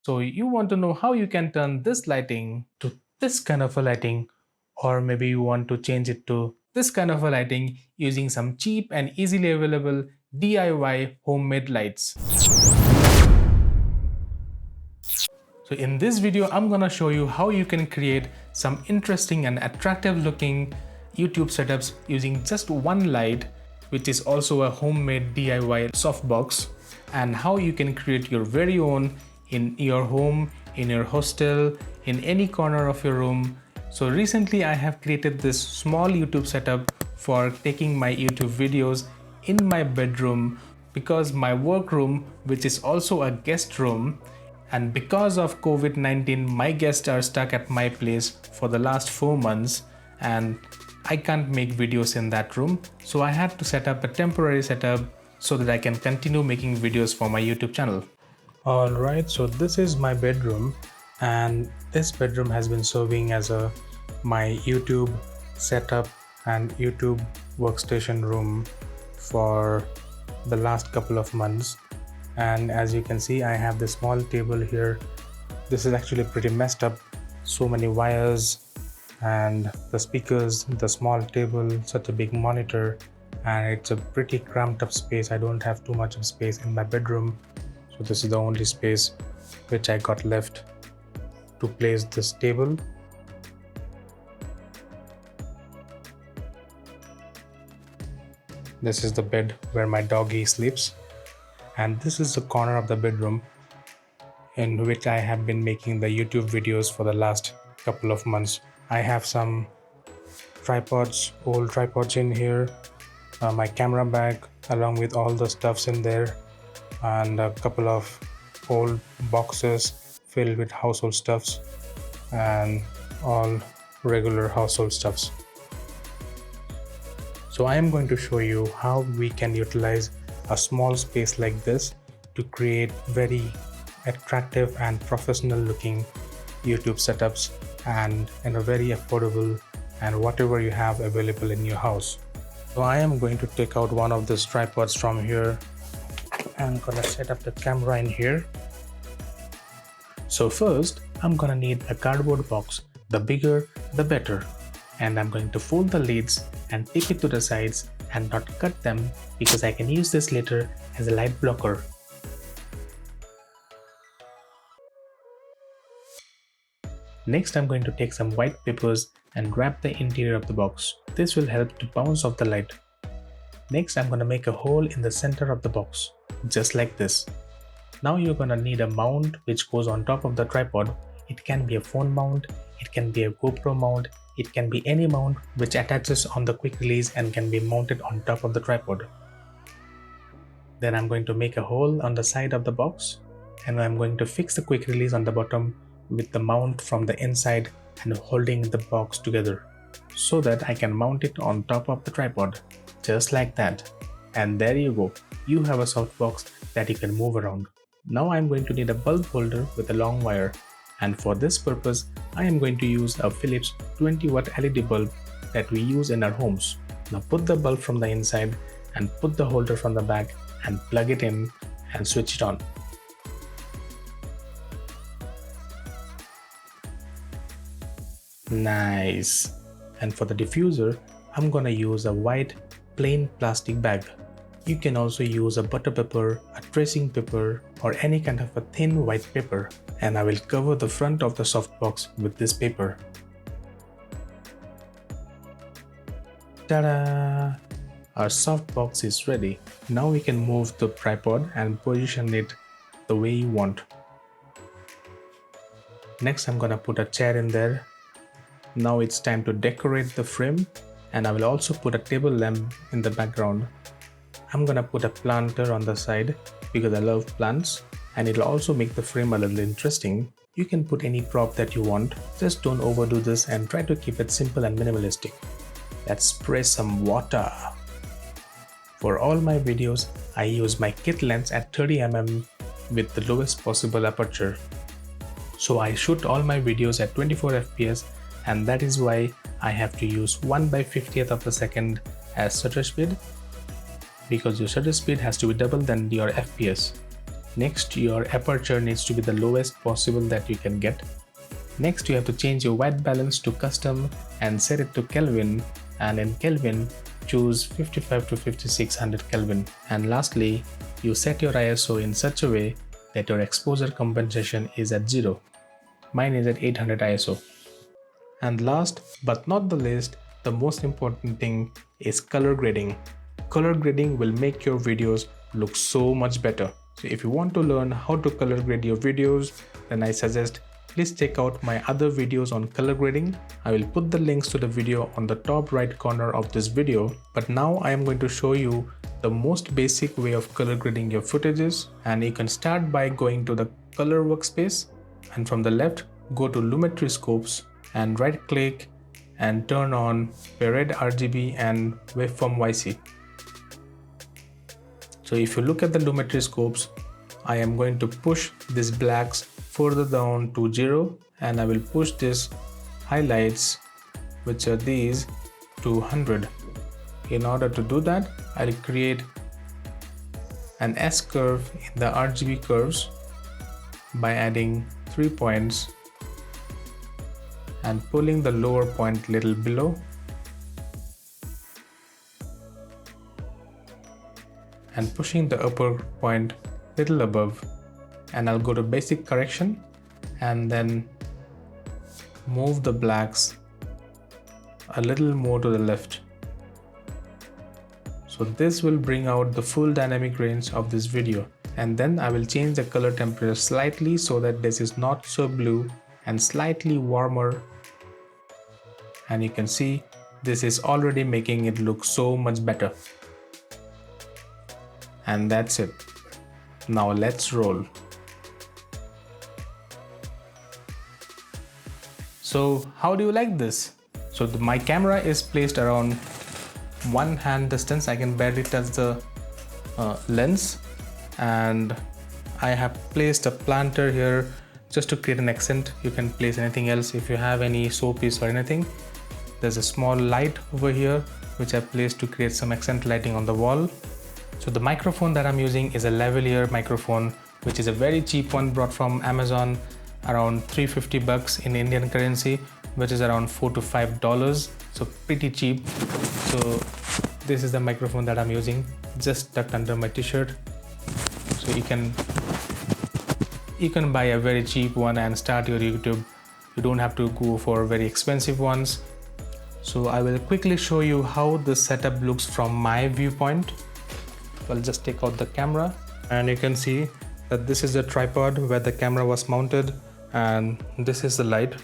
So you want to know how you can turn this lighting to this kind of a lighting, or maybe you want to change it to this kind of a lighting using some cheap and easily available DIY homemade lights. So in this video, I'm gonna show you how you can create some interesting and attractive looking YouTube setups using just one light, which is also a homemade DIY softbox, and how you can create your very own in your home, in your hostel, in any corner of your room. So recently I have created this small YouTube setup for taking my YouTube videos in my bedroom, because my workroom, which is also a guest room, and because of COVID-19, my guests are stuck at my place for the last 4 months and I can't make videos in that room. So I had to set up a temporary setup so that I can continue making videos for my YouTube channel. Alright, so this is my bedroom, and this bedroom has been serving as my YouTube setup and YouTube workstation room for the last couple of months. And as you can see, I have this small table here. This is actually pretty messed up, so many wires and the speakers, the small table, such a big monitor, and it's a pretty cramped up space. I don't have too much of space in my bedroom, so this is the only space which I got left to place this table. This is the bed where my doggy sleeps, and this is the corner of the bedroom in which I have been making the YouTube videos for the last couple of months. I have some tripods, old tripods in here, my camera bag along with all the stuffs in there, and a couple of old boxes filled with household stuffs and all regular household stuffs. So I am going to show you how we can utilize a small space like this to create very attractive and professional looking YouTube setups, and in a very affordable and whatever you have available in your house. So I am going to take out one of these tripods from here and I'm gonna set up the camera in here. So first I'm gonna need a cardboard box, the bigger the better, and I'm going to fold the lids and tape it to the sides and not cut them, because I can use this later as a light blocker. Next, I'm going to take some white papers and wrap the interior of the box. This will help to bounce off the light. Next, I'm going to make a hole in the center of the box, just like this. Now you're going to need a mount which goes on top of the tripod. It can be a phone mount, it can be a GoPro mount, it can be any mount which attaches on the quick release and can be mounted on top of the tripod. Then I'm going to make a hole on the side of the box, and I'm going to fix the quick release on the bottom with the mount from the inside and holding the box together, so that I can mount it on top of the tripod, just like that. And there you go, you have a softbox that you can move around. Now I'm going to need a bulb holder with a long wire, and for this purpose I am going to use a Philips 20-watt LED bulb that we use in our homes. Now put the bulb from the inside and put the holder from the back and plug it in and switch it on. Nice. And for the diffuser, I'm gonna use a white plain plastic bag. You can also use a butter paper, a tracing paper, or any kind of a thin white paper, and I will cover the front of the softbox with this paper. Ta-da! Our softbox is ready. Now we can move the tripod and position it the way you want. Next, I'm gonna put a chair in there. Now it's time to decorate the frame, and I will also put a table lamp in the background. I'm gonna put a planter on the side because I love plants, and it'll also make the frame a little interesting. You can put any prop that you want, just don't overdo this and try to keep it simple and minimalistic. Let's spray some water. For all my videos, I use my kit lens at 30mm with the lowest possible aperture. So I shoot all my videos at 24 fps, and that is why I have to use 1/50th of a second as shutter speed, because your shutter speed has to be double than your FPS. Next, your aperture needs to be the lowest possible that you can get. Next, you have to change your white balance to custom and set it to Kelvin, and in Kelvin choose 55 to 5600 Kelvin. And lastly, you set your ISO in such a way that your exposure compensation is at 0. Mine is at 800 ISO. And last but not the least, the most important thing is color grading. Color grading will make your videos look so much better. So if you want to learn how to color grade your videos, then I suggest please check out my other videos on color grading. I will put the links to the video on the top right corner of this video. But now I am going to show you the most basic way of color grading your footages, and you can start by going to the color workspace, and from the left go to Lumetri scopes and right click and turn on red RGB and waveform YC. So if you look at the Lumetri scopes, I am going to push these blacks further down to 0, and I will push this highlights, which are these, to 100. In order to do that, I'll create an S curve in the RGB curves by adding 3 points and pulling the lower point little below, and pushing the upper point little above. And I'll go to basic correction and then move the blacks a little more to the left. So this will bring out the full dynamic range of this video. And then I will change the color temperature slightly so that this is not so blue and slightly warmer. And you can see this is already making it look so much better. And that's it. Now let's roll. So how do you like this? So my camera is placed around one hand distance. I can barely touch the lens, and I have placed a planter here just to create an accent. You can place anything else if you have any showpiece or anything. There's a small light over here which I placed to create some accent lighting on the wall. So the microphone that I'm using is a lavalier microphone, which is a very cheap one brought from Amazon, around 350 bucks in Indian currency, which is around $4 to $5, so pretty cheap. So this is the microphone that I'm using, just tucked under my t-shirt. So you can buy a very cheap one and start your YouTube. You don't have to go for very expensive ones. So I will quickly show you how this setup looks from my viewpoint. I'll just take out the camera, and you can see that this is the tripod where the camera was mounted, and this is the light.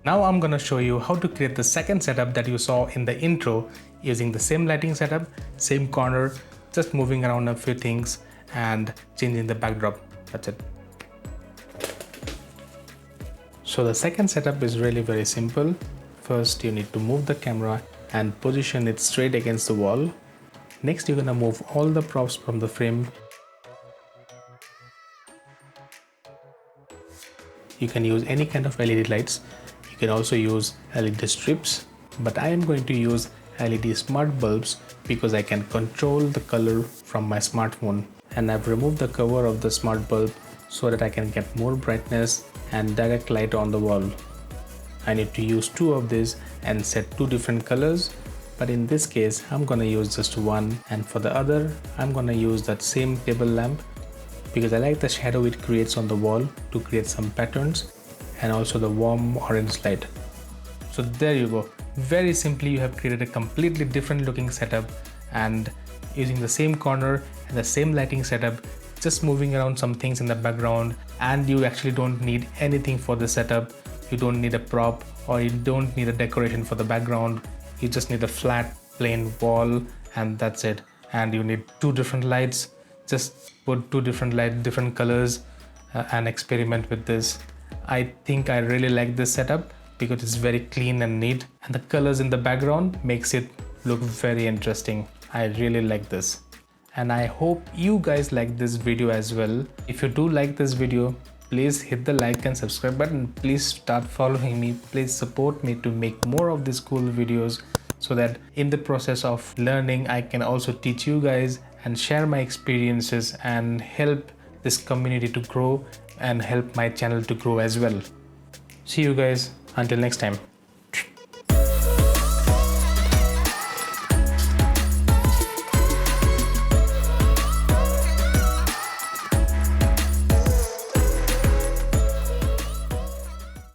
Now I'm gonna show you how to create the second setup that you saw in the intro using the same lighting setup, same corner, just moving around a few things and changing the backdrop. That's it. So the second setup is really very simple. First, you need to move the camera and position it straight against the wall. Next, you're gonna move all the props from the frame. You can use any kind of LED lights. You can also use LED strips, but I am going to use LED smart bulbs because I can control the color from my smartphone. And I've removed the cover of the smart bulb so that I can get more brightness and direct light on the wall. I need to use 2 of these and set 2 different colors, but in this case I'm gonna use just one, and for the other I'm gonna use that same table lamp because I like the shadow it creates on the wall to create some patterns, and also the warm orange light. So there you go. Very simply you have created a completely different looking setup, and using the same corner and the same lighting setup, just moving around some things in the background, and you actually don't need anything for the setup. You don't need a prop, or you don't need a decoration for the background. You just need a flat plain wall, and that's it. And you need 2 different lights. Just put 2 different lights, different colors, and experiment with this. I think I really like this setup because it's very clean and neat, and the colors in the background makes it look very interesting. I really like this, and I hope you guys like this video as well. If you do like this video, please hit the like and subscribe button. Please start following me. Please support me to make more of these cool videos so that in the process of learning I can also teach you guys and share my experiences and help this community to grow and help my channel to grow as well. See you guys until next time.